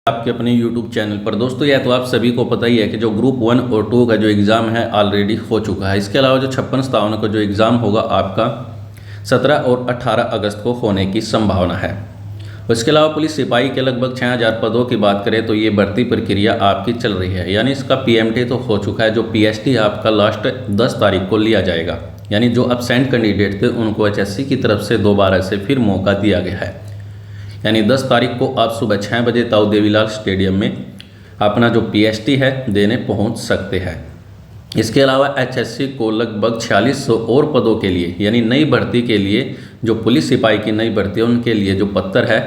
आपके अपने YouTube channel पर। दोस्तों यह तो आप सभी को पता ही है कि जो ग्रुप 1 और 2 का जो एग्ज़ाम है ऑलरेडी हो चुका है। इसके अलावा जो 56-57 का जो एग्ज़ाम होगा आपका 17 और 18 अगस्त को होने की संभावना है। इसके अलावा पुलिस सिपाही के लगभग 6000 पदों की बात करें तो ये भर्ती प्रक्रिया आपकी चल रही है, यानी इसका PMT तो हो चुका है। जो PST आपका लास्ट 10 तारीख को लिया जाएगा, यानी जो अब्सेंट कैंडिडेट थे उनको HSC की तरफ से दोबारा से फिर मौका दिया गया है। यानी 10 तारीख को आप सुबह 6 बजे ताऊ देवीलाल स्टेडियम में अपना जो PST है देने पहुंच सकते हैं। इसके अलावा HSC को लगभग 4600 और पदों के लिए, यानी नई भर्ती के लिए, जो पुलिस सिपाही की नई भर्ती है उनके लिए जो पत्र है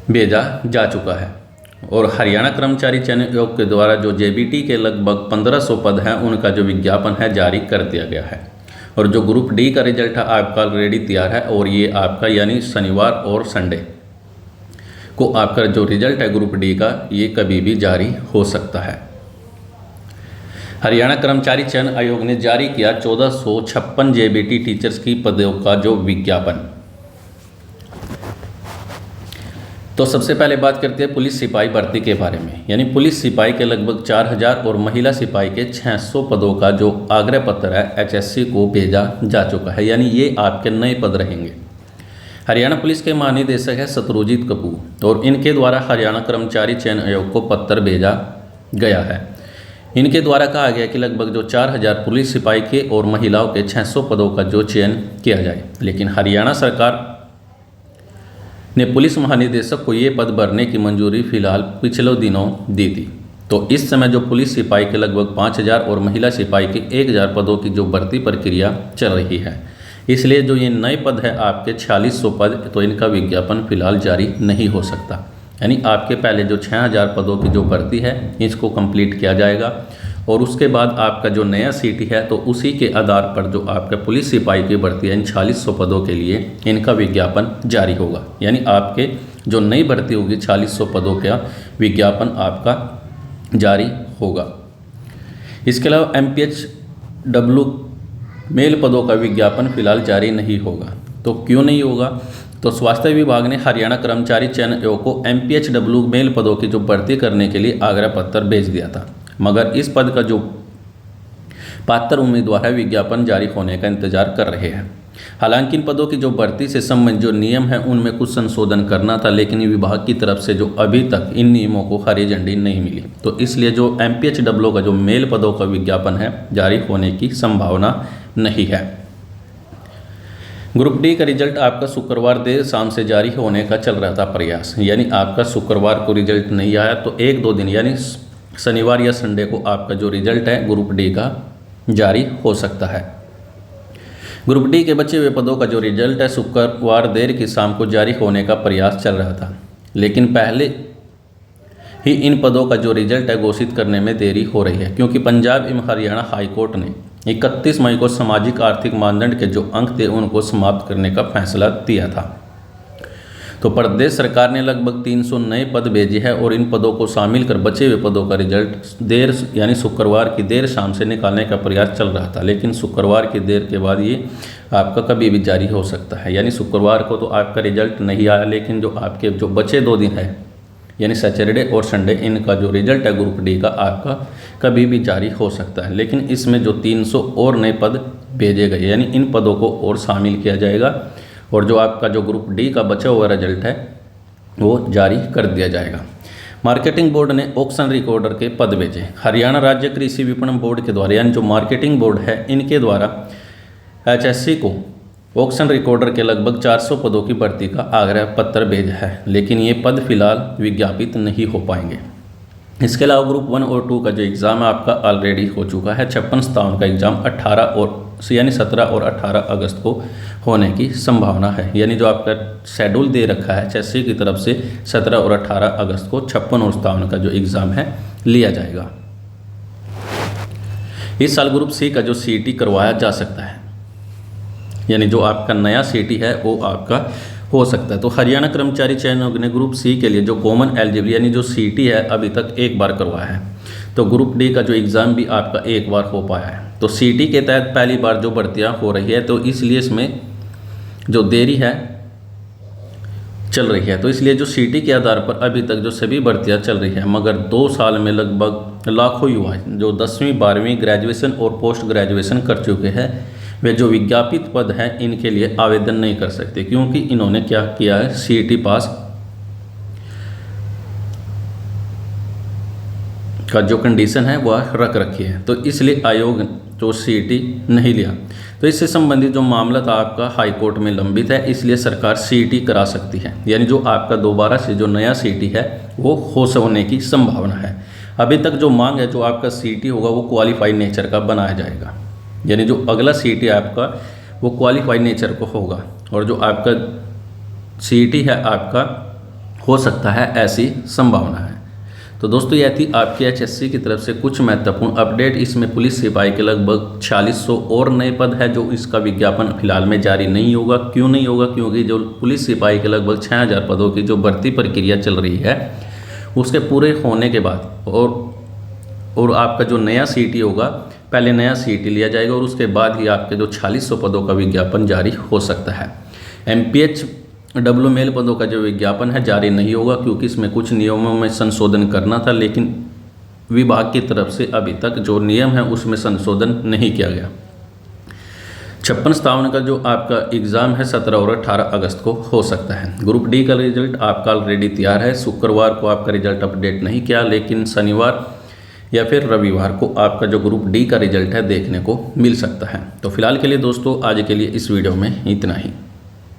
भेजा जा चुका है। और हरियाणा कर्मचारी चयन आयोग के द्वारा जो JBT के लगभग 1500 पद हैं उनका जो विज्ञापन है जारी कर दिया गया है। और जो ग्रुप D का रिजल्ट है आपका ऑलरेडी तैयार है, और ये आपका यानी शनिवार और संडे को आपका जो रिजल्ट है ग्रुप D का ये कभी भी जारी हो सकता है। हरियाणा कर्मचारी चयन आयोग ने जारी किया 1456 JBT टीचर्स की पदों का जो विज्ञापन। तो सबसे पहले बात करते हैं पुलिस सिपाही भर्ती के बारे में। यानी पुलिस सिपाही के लगभग 4000 और महिला सिपाही के 600 पदों का जो आग्रह पत्र है HSC को भेजा जा चुका है, यानी ये आपके नए पद रहेंगे। हरियाणा पुलिस के महानिदेशक है शत्रुजीत कपूर, और इनके द्वारा हरियाणा कर्मचारी चयन आयोग को पत्र भेजा गया है। इनके द्वारा कहा गया कि लगभग जो 4000 पुलिस सिपाही के और महिलाओं के 600 पदों का जो चयन किया जाए, लेकिन हरियाणा सरकार ने पुलिस महानिदेशक को ये पद भरने की मंजूरी फिलहाल पिछले दिनों दी थी। तो इस समय जो पुलिस सिपाही के लगभग 5000 और महिला सिपाही के 1000 पदों की जो भर्ती प्रक्रिया चल रही है, इसलिए जो ये नए पद है आपके 4600 पद, तो इनका विज्ञापन फिलहाल जारी नहीं हो सकता। यानी आपके पहले जो 6000 पदों की जो भर्ती है इसको कंप्लीट किया जाएगा, और उसके बाद आपका जो नया CT है तो उसी के आधार पर जो आपका पुलिस सिपाही की भर्ती है इन 4600 पदों के लिए इनका विज्ञापन जारी होगा। यानी आपके जो नई भर्ती होगी 4600 पदों का विज्ञापन आपका जारी होगा। इसके अलावा MPHW मेल पदों का विज्ञापन फिलहाल जारी नहीं होगा। तो क्यों नहीं होगा? तो स्वास्थ्य विभाग ने हरियाणा कर्मचारी चयन आयोग को MPHW मेल पदों की जो भर्ती करने के लिए आग्रह पत्र भेज दिया था, मगर इस पद का जो पात्र उम्मीदवार है विज्ञापन जारी होने का इंतजार कर रहे हैं। हालांकि इन पदों की जो भर्ती से संबंधित जो नियम है उनमें कुछ संशोधन करना था, लेकिन विभाग की तरफ से जो अभी तक इन नियमों को हरी झंडी नहीं मिली, तो इसलिए जो MPHW का जो मेल पदों का विज्ञापन है जारी होने की संभावना नहीं है। ग्रुप D का रिजल्ट आपका शुक्रवार देर शाम से जारी होने का चल रहा था प्रयास, यानी आपका शुक्रवार को रिजल्ट नहीं आया तो 1-2 दिन यानी शनिवार या संडे को आपका जो रिजल्ट है ग्रुप D का जारी हो सकता है। ग्रुप D के बचे हुए पदों का जो रिजल्ट है शुक्रवार देर की शाम को जारी होने का प्रयास चल रहा था, लेकिन पहले ही इन पदों का जो रिजल्ट है घोषित करने में देरी हो रही है, क्योंकि पंजाब एवं हरियाणा हाईकोर्ट ने 31 मई को सामाजिक आर्थिक मानदंड के जो अंक थे उनको समाप्त करने का फैसला दिया था। तो प्रदेश सरकार ने लगभग 300 नए पद भेजे हैं, और इन पदों को शामिल कर बचे हुए पदों का रिजल्ट देर यानी शुक्रवार की देर शाम से निकालने का प्रयास चल रहा था, लेकिन शुक्रवार की देर के बाद ये आपका कभी भी जारी हो सकता है। यानी शुक्रवार को तो आपका रिजल्ट नहीं आया, लेकिन जो आपके जो बचे 2 दिन है यानी सैटरडे और संडे, इनका जो रिजल्ट है ग्रुप D का आपका कभी भी जारी हो सकता है। लेकिन इसमें जो 300 और नए पद भेजे गए, यानी इन पदों को और शामिल किया जाएगा, और जो आपका जो ग्रुप D का बचा हुआ रिजल्ट है वो जारी कर दिया जाएगा। मार्केटिंग बोर्ड ने ऑक्शन रिकॉर्डर के पद भेजे। हरियाणा राज्य कृषि विपणन बोर्ड के द्वारा, यानी जो मार्केटिंग बोर्ड है इनके द्वारा HSC को ऑक्शन रिकॉर्डर के लगभग 400 पदों की भर्ती का आग्रह पत्र भेजा है, लेकिन ये पद फिलहाल विज्ञापित नहीं हो पाएंगे। इसके अलावा ग्रुप 1 और 2 का जो एग्ज़ाम है आपका ऑलरेडी हो चुका है। 56-57 का एग्ज़ाम 17 और 18 अगस्त को होने की संभावना है। यानी जो आपका शेड्यूल दे रखा है HSC की तरफ से 17 और 18 अगस्त को 56 और 57 का जो एग्ज़ाम है लिया जाएगा। इस साल ग्रुप C का जो CT करवाया जा सकता है, यानी जो आपका नया CT है वो आपका हो सकता है। तो हरियाणा कर्मचारी चयन आयोग ने ग्रुप C के लिए जो कॉमन एलिजिबल यानी जो CT है अभी तक एक बार करवाया है, तो ग्रुप D का जो एग्ज़ाम भी आपका एक बार हो पाया है। तो CT के तहत पहली बार जो भर्तियाँ हो रही है, तो इसलिए इसमें जो देरी है चल रही है। तो इसलिए जो सीटी के आधार पर अभी तक जो सभी भर्तियां चल रही है, मगर 2 साल में लगभग लाखों युवा जो 10वीं 12वीं ग्रेजुएशन और पोस्ट ग्रेजुएशन कर चुके हैं, वे जो विज्ञापित पद हैं इनके लिए आवेदन नहीं कर सकते, क्योंकि इन्होंने क्या किया है, सीटी पास का जो कंडीशन है वह रख रखी है। तो इसलिए आयोग जो सीटी नहीं लिया। तो इससे संबंधित जो मामला था आपका हाई कोर्ट में लंबित है, इसलिए सरकार सीटी करा सकती है, यानी जो आपका दोबारा से जो नया सीटी है वो होने की संभावना है। अभी तक जो मांग है, जो आपका सीटी होगा वो क्वालिफाइड नेचर का बनाया जाएगा, यानी जो अगला सीटी आपका वो क्वालिफाइड नेचर को होगा, और जो आपका सीटी है आपका हो सकता है, ऐसी संभावना है। तो दोस्तों यह थी आपकी एचएससी की तरफ से कुछ महत्वपूर्ण अपडेट। इसमें पुलिस सिपाही के लगभग 4600 और नए पद है, जो इसका विज्ञापन फिलहाल में जारी नहीं होगा। क्यों नहीं होगा? क्योंकि जो पुलिस सिपाही के लगभग 6000 पदों की जो भर्ती प्रक्रिया चल रही है, उसके पूरे होने के बाद और आपका जो नया सीटी होगा, पहले नया सीटी लिया जाएगा और उसके बाद ही आपके जो 4600 पदों का विज्ञापन जारी हो सकता है। एमपीएच डब्ल्यू पदों का जो विज्ञापन है जारी नहीं होगा, क्योंकि इसमें कुछ नियमों में संशोधन करना था, लेकिन विभाग की तरफ से अभी तक जो नियम है उसमें संशोधन नहीं किया गया। 56-57 का जो आपका एग्ज़ाम है 17 और 18 अगस्त को हो सकता है। ग्रुप डी का रिजल्ट आपका ऑलरेडी तैयार है। शुक्रवार को आपका रिजल्ट अपडेट नहीं किया, लेकिन शनिवार या फिर रविवार को आपका जो ग्रुप डी का रिजल्ट है देखने को मिल सकता है। तो फिलहाल के लिए दोस्तों आज के लिए इस वीडियो में इतना ही।